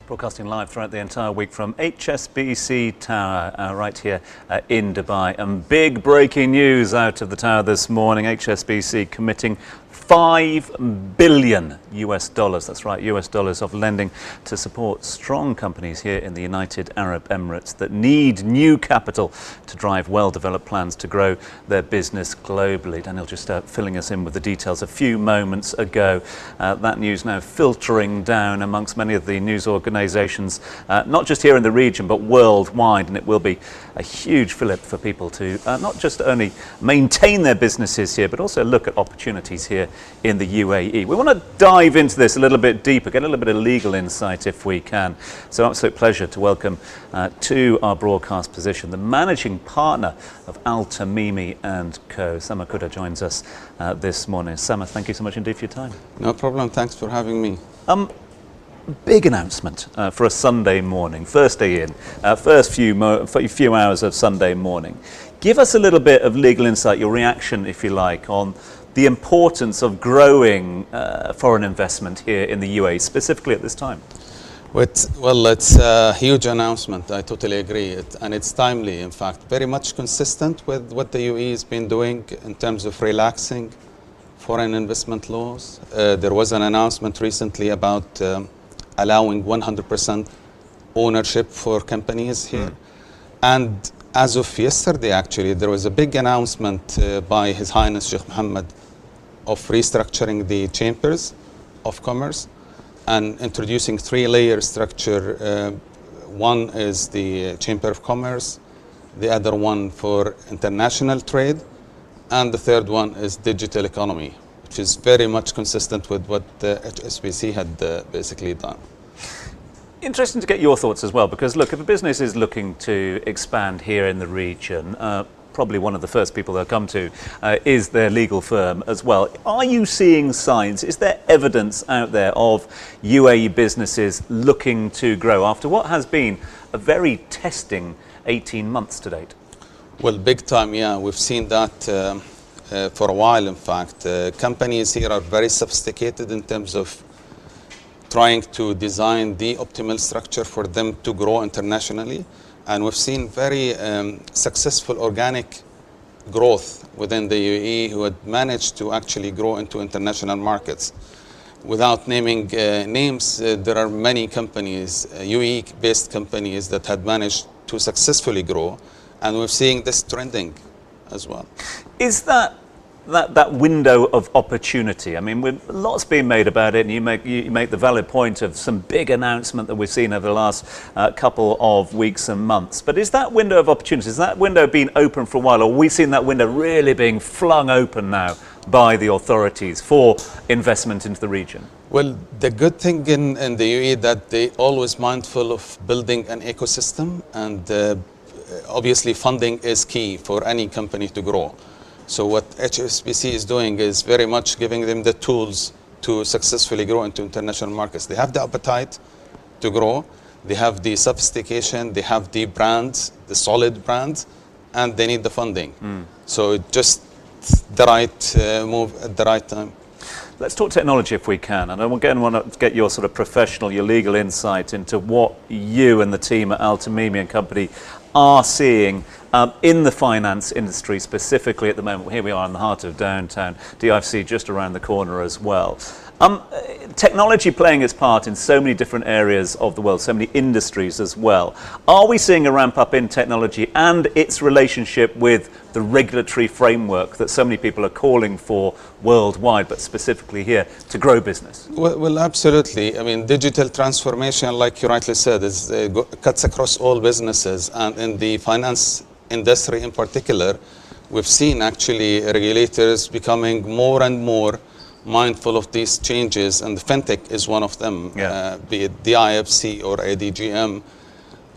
Broadcasting live throughout the entire week from HSBC Tower, right here in Dubai. And big breaking news out of the tower this morning. HSBC committing $5 billion US dollars, that's right, US dollars of lending to support strong companies here in the United Arab Emirates that need new capital to drive well-developed plans to grow their business globally. Daniel just filling us in with the details a few moments ago. That news now filtering down amongst many of the news organisations, not just here in the region but worldwide, and it will be a huge fillip for people to not just only maintain their businesses here but also look at opportunities here in the UAE. We want to dive into this a little bit deeper, get a little bit of legal insight if we can. So absolute pleasure to welcome to our broadcast position the managing partner of Al Tamimi and Co. Sama Qudah joins us this morning. Sama, thank you so much indeed for your time. No problem, thanks for having me. Big announcement for a Sunday morning, first day in, first few hours of Sunday morning. Give us a little bit of legal insight, your reaction, if you like, on the importance of growing foreign investment here in the UAE, specifically at this time. Well, it's a huge announcement, I totally agree, and it's timely, in fact, very much consistent with what the UAE has been doing in terms of relaxing foreign investment laws. There was an announcement recently about allowing 100% ownership for companies here. And as of yesterday, actually, there was a big announcement by His Highness Sheikh Mohammed of restructuring the chambers of commerce and introducing three-layer structure. One is the Chamber of Commerce, the other one for international trade, and the third one is digital economy, which is very much consistent with what HSBC had basically done. Interesting to get your thoughts as well, because look, if a business is looking to expand here in the region, probably one of the first people they'll come to is their legal firm as well. Are you seeing signs, is there evidence out there of UAE businesses looking to grow after what has been a very testing 18 months to date? Well, big time, yeah. We've seen that for a while, in fact. Companies here are very sophisticated in terms of trying to design the optimal structure for them to grow internationally. And we've seen very successful organic growth within the UAE who had managed to actually grow into international markets. Without naming names, there are many companies, UAE-based companies, that had managed to successfully grow. And we're seeing this trending as well. Is that window of opportunity? I mean, with lots being made about it, and you make the valid point of some big announcement that we've seen over the last couple of weeks and months. But is that window of opportunity, has that window been open for a while, or are we seeing that window really being flung open now by the authorities for investment into the region? Well, the good thing in the UAE that they always mindful of building an ecosystem, and obviously funding is key for any company to grow. So what HSBC is doing is very much giving them the tools to successfully grow into international markets. They have the appetite to grow, they have the sophistication, they have the brands, the solid brands, and they need the funding. So just the right move at the right time. Let's talk technology if we can, and I again want to get your sort of professional, your legal insight into what you and the team at Al Tamimi and Company are seeing in the finance industry specifically at the moment. Here we are in the heart of downtown, DIFC just around the corner as well. Technology playing its part in so many different areas of the world, so many industries as well. Are we seeing a ramp up in technology and its relationship with the regulatory framework that so many people are calling for worldwide, but specifically here to grow business? Well, absolutely. I mean, digital transformation, like you rightly said, is cuts across all businesses, and in the finance industry in particular, we've seen actually regulators becoming more and more mindful of these changes, and the fintech is one of them, be it the IFC or ADGM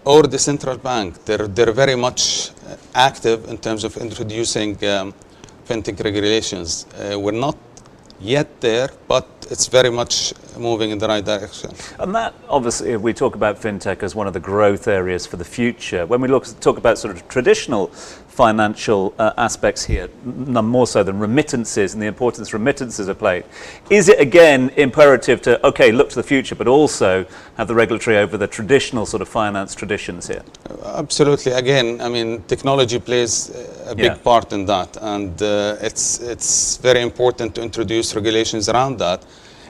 or the central bank. They're very much active in terms of introducing fintech regulations. We're not yet there, but it's very much moving in the right direction. And that, obviously, we talk about fintech as one of the growth areas for the future. When we talk about sort of traditional financial aspects here, none more so than remittances and the importance remittances are played, is it again imperative to, okay, look to the future, but also have the regulatory over the traditional sort of finance traditions here? Absolutely. Again, I mean, technology plays a big part in that, and it's very important to introduce regulations around that.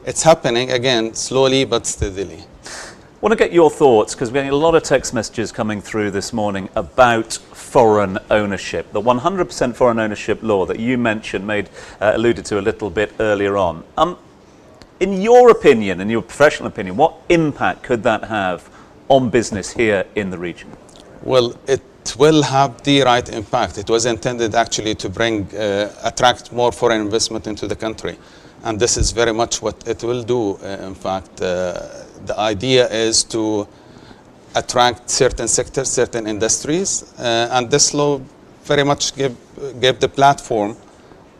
It's happening, again, slowly but steadily. I want to get your thoughts, because we're getting a lot of text messages coming through this morning about foreign ownership. The 100% foreign ownership law that you mentioned, alluded to a little bit earlier on. In your opinion, in your professional opinion, what impact could that have on business here in the region? Well, it will have the right impact. It was intended actually to attract more foreign investment into the country. And this is very much what it will do. In fact, the idea is to attract certain sectors, certain industries, and this law very much gave the platform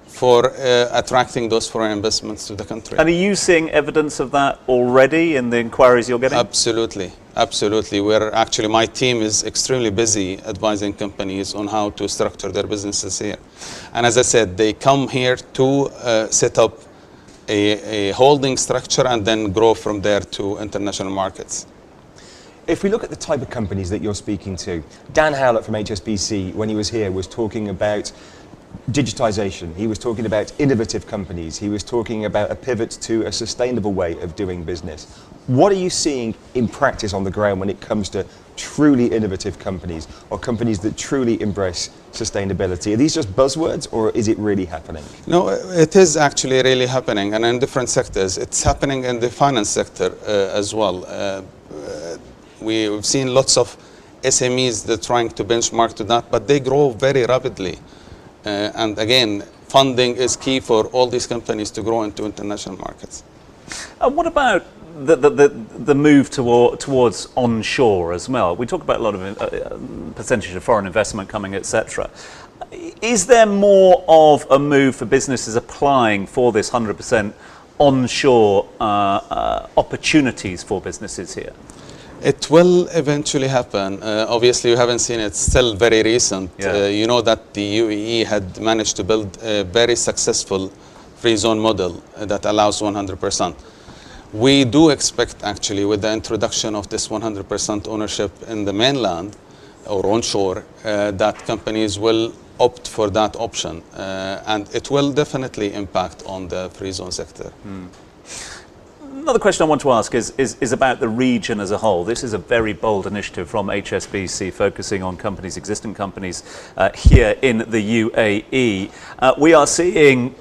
for attracting those foreign investments to the country. And are you seeing evidence of that already in the inquiries you're getting? Absolutely, absolutely. My team is extremely busy advising companies on how to structure their businesses here. And as I said, they come here to set up a holding structure and then grow from there to international markets. If we look at the type of companies that you're speaking to, Dan Howlett from HSBC, when he was here, was talking about digitization. He was talking about innovative companies. He was talking about a pivot to a sustainable way of doing business. What are you seeing in practice on the ground when it comes to truly innovative companies or companies that truly embrace sustainability? Are these just buzzwords, or is it really happening? No, it is actually really happening, and in different sectors. It's happening in the finance sector as well. We've seen lots of SMEs that are trying to benchmark to that, but they grow very rapidly. And again, funding is key for all these companies to grow into international markets. What about the move towards onshore as well? We talk about a lot of percentage of foreign investment coming, etc. Is there more of a move for businesses applying for this 100% onshore opportunities for businesses here? It will eventually happen. Obviously, you haven't seen it. It's still very recent. Yeah. You know that the UAE had managed to build a very successful free zone model that allows 100%. We do expect, actually, with the introduction of this 100% ownership in the mainland or onshore, that companies will opt for that option. And it will definitely impact on the free zone sector. Another question I want to ask is about the region as a whole. This is a very bold initiative from HSBC focusing on companies, existing companies here in the UAE. We are seeing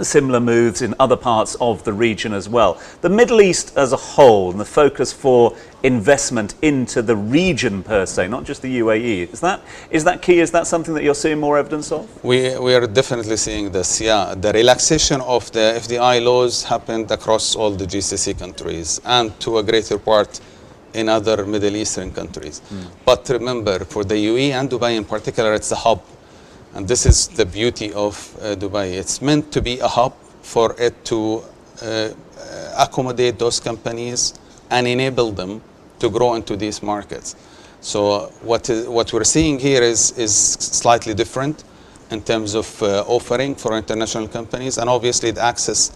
similar moves in other parts of the region as well. The Middle East as a whole and the focus for investment into the region per se, not just the UAE. Is that key? Is that something that you're seeing more evidence of? We are definitely seeing this, yeah. The relaxation of the FDI laws happened across all the GCC countries and to a greater part in other Middle Eastern countries. But remember, for the UAE and Dubai in particular, it's a hub. And this is the beauty of Dubai. It's meant to be a hub for it to accommodate those companies and enable them to grow into these markets. So what we're seeing here is slightly different in terms of offering for international companies, and obviously the access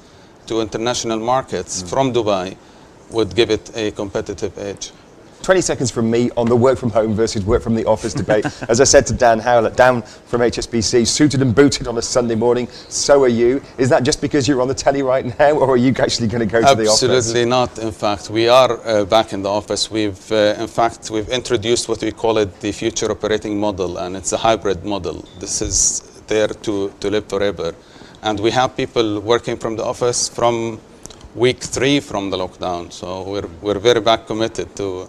to international markets from Dubai would give it a competitive edge. 20 seconds from me on the work from home versus work from the office debate. As I said to Dan Howlett, down from HSBC, suited and booted on a Sunday morning. So are you. Is that just because you're on the telly right now, or are you actually going to go to the office? Absolutely not. In fact, we are back in the office. We've introduced what we call it the future operating model, and it's a hybrid model. This is there to live forever. And we have people working from the office from week 3 from the lockdown. So we're very back committed to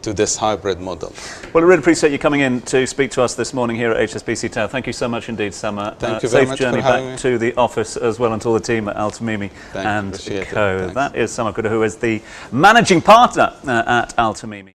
this hybrid model. Well, I really appreciate you coming in to speak to us this morning here at HSBC Tower. Thank you so much indeed, Sama. Thank you very much for having me. Safe journey back to the office as well, and to all the team at Al Tamimi and Co. That is Sama Qudah, who is the managing partner at Al Tamimi.